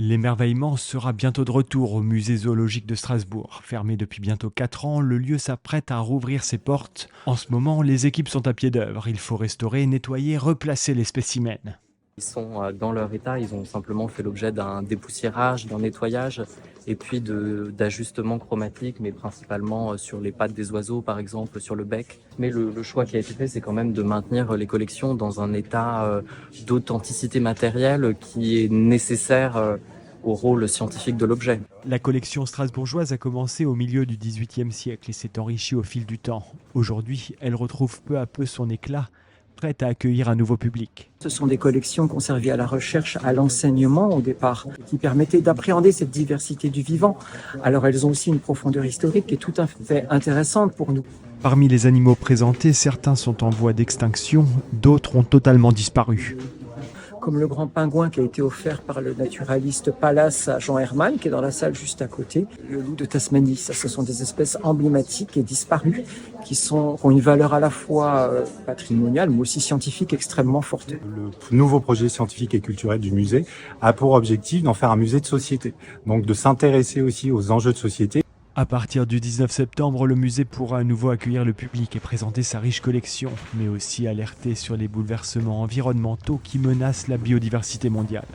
L'émerveillement sera bientôt de retour au musée zoologique de Strasbourg. Fermé depuis bientôt 4 ans, le lieu s'apprête à rouvrir ses portes. En ce moment, les équipes sont à pied d'œuvre. Il faut restaurer, nettoyer, replacer les spécimens. Ils sont dans leur état, ils ont simplement fait l'objet d'un dépoussiérage, d'un nettoyage et puis d'ajustements chromatiques, mais principalement sur les pattes des oiseaux, par exemple, sur le bec. Mais le choix qui a été fait, c'est quand même de maintenir les collections dans un état d'authenticité matérielle qui est nécessaire au rôle scientifique de l'objet. La collection strasbourgeoise a commencé au milieu du XVIIIe siècle et s'est enrichie au fil du temps. Aujourd'hui, elle retrouve peu à peu son éclat, prête à accueillir un nouveau public. Ce sont des collections qui ont servi à la recherche, à l'enseignement au départ, qui permettaient d'appréhender cette diversité du vivant. Alors elles ont aussi une profondeur historique qui est tout à fait intéressante pour nous. Parmi les animaux présentés, certains sont en voie d'extinction, d'autres ont totalement disparu. Comme le grand pingouin qui a été offert par le naturaliste Pallas à Jean Herman, qui est dans la salle juste à côté. Le loup de Tasmanie, ça, ce sont des espèces emblématiques et disparues qui ont une valeur à la fois patrimoniale, mais aussi scientifique extrêmement forte. Le nouveau projet scientifique et culturel du musée a pour objectif d'en faire un musée de société, donc de s'intéresser aussi aux enjeux de société. À partir du 19 septembre, le musée pourra à nouveau accueillir le public et présenter sa riche collection, mais aussi alerter sur les bouleversements environnementaux qui menacent la biodiversité mondiale.